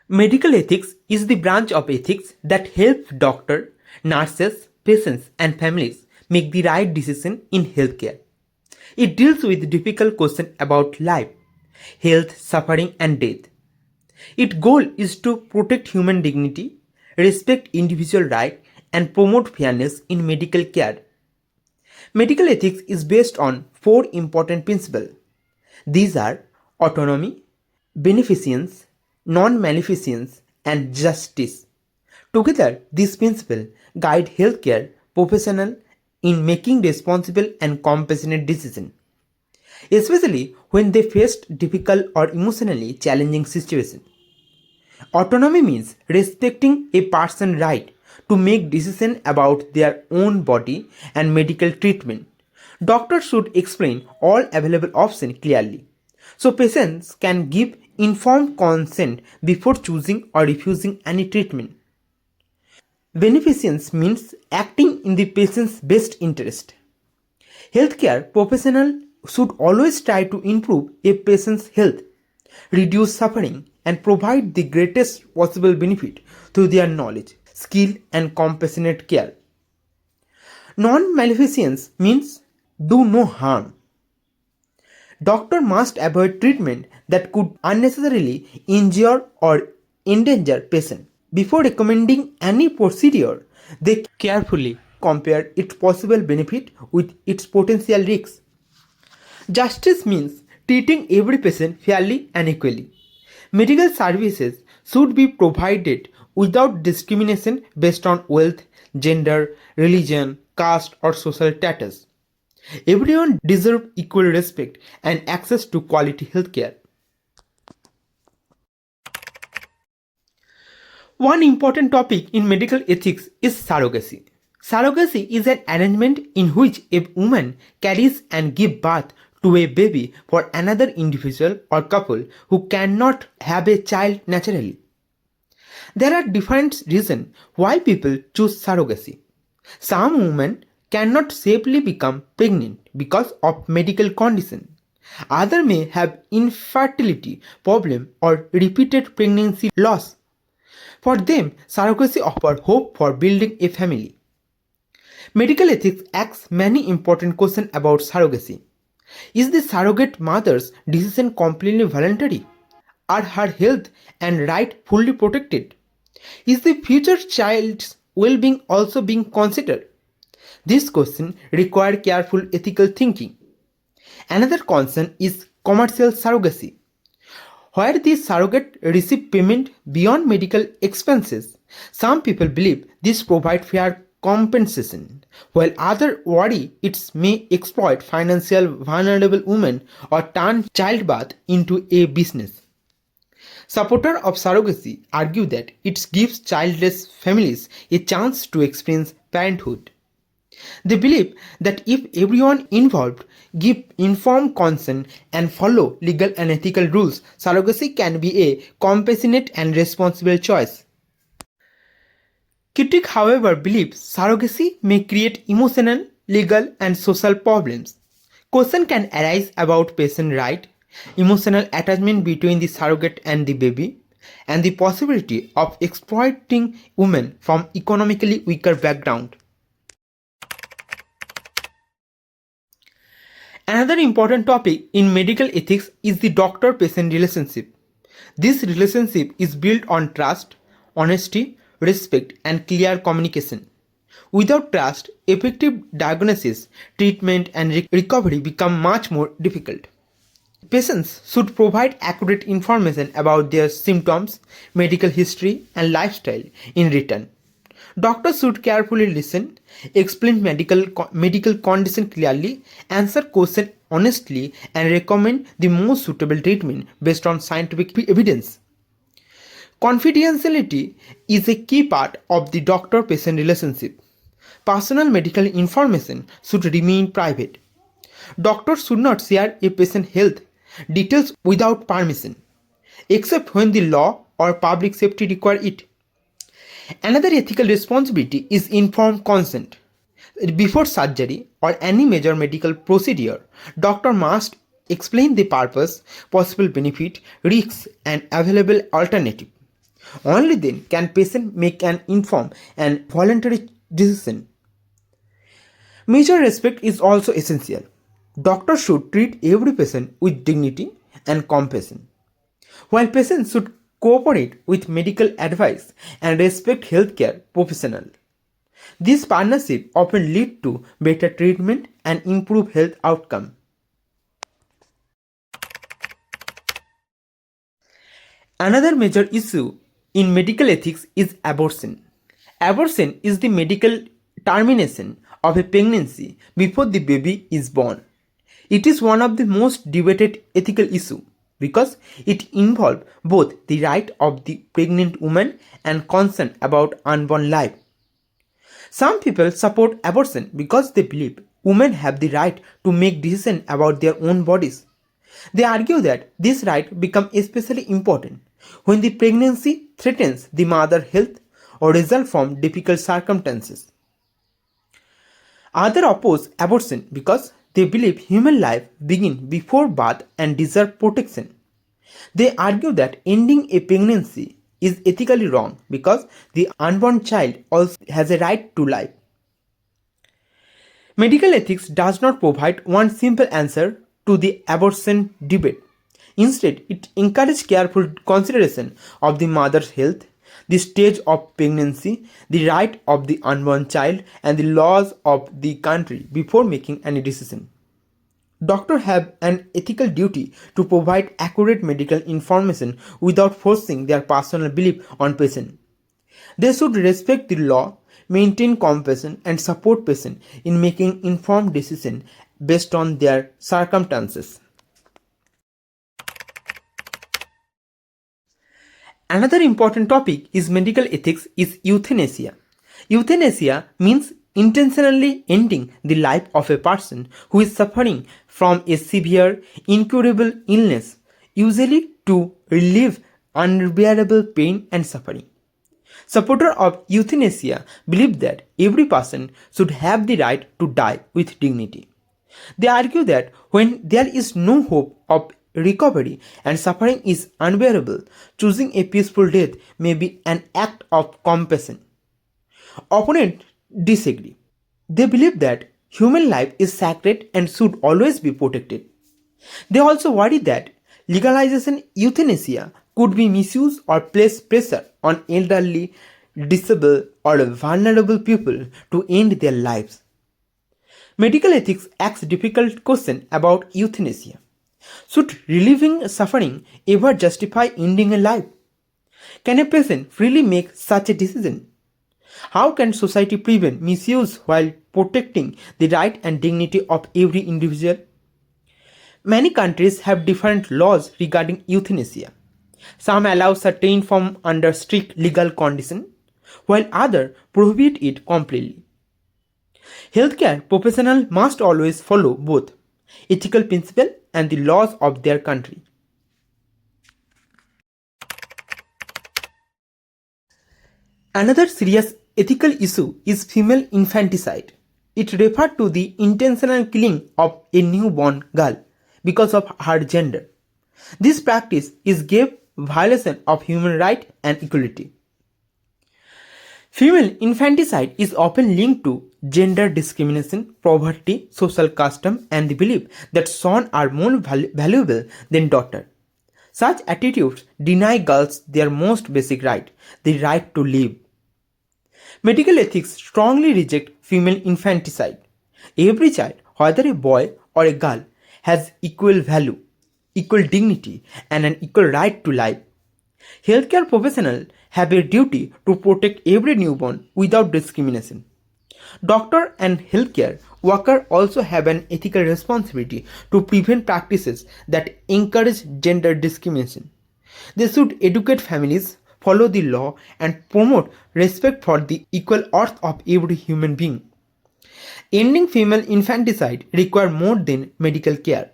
Medical ethics is the branch of ethics that helps doctors, nurses, patients, and families make the right decision in healthcare. It deals with difficult questions about life, health, suffering, and death. Its goal is to protect human dignity, respect individual rights, and promote fairness in medical care. Medical ethics is based on four important principles. These are autonomy, beneficence, non-maleficence, and justice. Together, these principles guide healthcare professionals in making responsible and compassionate decisions, especially when they face difficult or emotionally challenging situations. Autonomy means respecting a person's right to make decisions about their own body and medical treatment. Doctors should explain all available options clearly, so patients can give informed consent before choosing or refusing any treatment. Beneficence means acting in the patient's best interest. Healthcare professionals should always try to improve a patient's health, reduce suffering, and provide the greatest possible benefit through their knowledge, skill, and compassionate care. Non-maleficence means do no harm. Doctor must avoid treatment that could unnecessarily injure or endanger patient. Before recommending any procedure, they carefully compare its possible benefit with its potential risks. Justice means treating every patient fairly and equally. Medical services should be provided without discrimination based on wealth, gender, religion, caste, or social status. Everyone deserves equal respect and access to quality healthcare. One important topic in medical ethics is surrogacy. Surrogacy is an arrangement in which a woman carries and gives birth to a baby for another individual or couple who cannot have a child naturally. There are different reasons why people choose surrogacy. Some women cannot safely become pregnant because of medical condition. Others may have infertility problem or repeated pregnancy loss. For them, surrogacy offers hope for building a family. Medical ethics asks many important questions about surrogacy. Is the surrogate mother's decision completely voluntary? Are her health and right fully protected? Is the future child's well-being also being considered? This question requires careful ethical thinking. Another concern is commercial surrogacy, where the surrogate receive payment beyond medical expenses. Some people believe this provides fair compensation, while others worry it may exploit financial vulnerable women or turn childbirth into a business. Supporters of surrogacy argue that it gives childless families a chance to experience parenthood. They believe that if everyone involved give informed consent and follow legal and ethical rules, surrogacy can be a compassionate and responsible choice. Critics, however, believe surrogacy may create emotional, legal, and social problems. Questions can arise about patient right, emotional attachment between the surrogate and the baby, and the possibility of exploiting women from economically weaker backgrounds. Another important topic in medical ethics is the doctor-patient relationship. This relationship is built on trust, honesty, respect, and clear communication. Without trust, effective diagnosis, treatment, and recovery become much more difficult. Patients should provide accurate information about their symptoms, medical history, and lifestyle in return. Doctors should carefully listen, explain medical condition clearly, answer questions honestly, and recommend the most suitable treatment based on scientific evidence. Confidentiality is a key part of the doctor-patient relationship. Personal medical information should remain private. Doctors should not share a patient's health details without permission, except when the law or public safety require it. Another ethical responsibility is informed consent. Before surgery or any major medical procedure, doctor must explain the purpose, possible benefit, risks, and available alternative. Only then can patient make an informed and voluntary decision. Mutual respect is also essential. Doctors should treat every patient with dignity and compassion, while patients should cooperate with medical advice and respect healthcare professionals. This partnership often lead to better treatment and improve health outcome. Another major issue in medical ethics is abortion. Abortion is the medical termination of a pregnancy before the baby is born. It is one of the most debated ethical issues because it involves both the right of the pregnant woman and concern about unborn life. Some people support abortion because they believe women have the right to make decisions about their own bodies. They argue that this right becomes especially important when the pregnancy threatens the mother's health or results from difficult circumstances. Others oppose abortion because they believe human life begins before birth and deserves protection. They argue that ending a pregnancy is ethically wrong because the unborn child also has a right to life. Medical ethics does not provide one simple answer to the abortion debate. Instead, it encourages careful consideration of the mother's health, the stage of pregnancy, the right of the unborn child, and the laws of the country before making any decision. Doctors have an ethical duty to provide accurate medical information without forcing their personal belief on patients. They should respect the law, maintain compassion, and support patients in making informed decisions based on their circumstances. Another important topic is medical ethics is euthanasia. Euthanasia means intentionally ending the life of a person who is suffering from a severe, incurable illness, usually to relieve unbearable pain and suffering. Supporters of euthanasia believe that every person should have the right to die with dignity. They argue that when there is no hope of recovery and suffering is unbearable, choosing a peaceful death may be an act of compassion. Opponents disagree. They believe that human life is sacred and should always be protected. They also worry that legalization euthanasia could be misused or place pressure on elderly, disabled, or vulnerable people to end their lives. Medical ethics asks difficult questions about euthanasia. Should relieving suffering ever justify ending a life? Can a patient freely make such a decision? How can society prevent misuse while protecting the right and dignity of every individual? Many countries have different laws regarding euthanasia. Some allow certain forms under strict legal conditions, while others prohibit it completely. Healthcare professionals must always follow both ethical principles and the laws of their country. Another serious ethical issue is female infanticide. It refers to the intentional killing of a newborn girl because of her gender. This practice is grave violation of human rights and equality. Female infanticide is often linked to gender discrimination, poverty, social custom, and the belief that sons are more valuable than daughters. Such attitudes deny girls their most basic right, the right to live. Medical ethics strongly reject female infanticide. Every child, whether a boy or a girl, has equal value, equal dignity, and an equal right to life. Healthcare professionals have a duty to protect every newborn without discrimination. Doctors and healthcare workers also have an ethical responsibility to prevent practices that encourage gender discrimination. They should educate families, follow the law, and promote respect for the equal worth of every human being. Ending female infanticide requires more than medical care.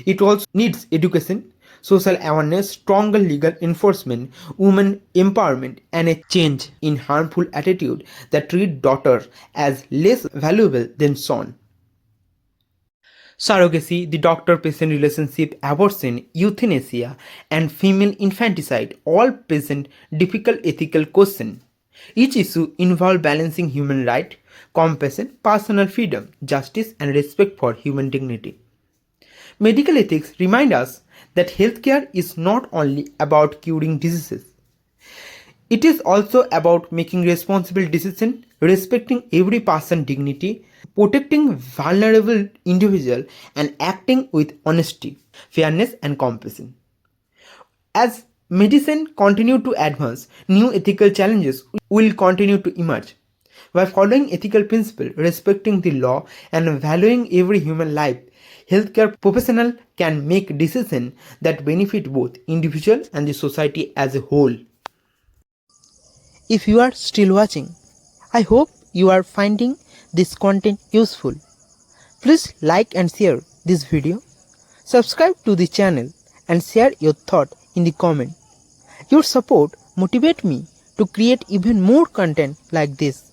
It also needs education, social awareness, stronger legal enforcement, women empowerment, and a change in harmful attitude that treat daughters as less valuable than sons. Surrogacy, the doctor-patient relationship, abortion, euthanasia, and female infanticide all present difficult ethical questions. Each issue involves balancing human right, compassion, personal freedom, justice, and respect for human dignity. Medical ethics remind us that healthcare is not only about curing diseases. It is also about making responsible decisions, respecting every person's dignity, protecting vulnerable individuals, and acting with honesty, fairness, and compassion. As medicine continues to advance, new ethical challenges will continue to emerge. By following ethical principles, respecting the law, and valuing every human life, healthcare professionals can make decisions that benefit both individuals and the society as a whole. If you are still watching, I hope you are finding this content useful. Please like and share this video, subscribe to the channel, and share your thought in the comment. Your support motivates me to create even more content like this.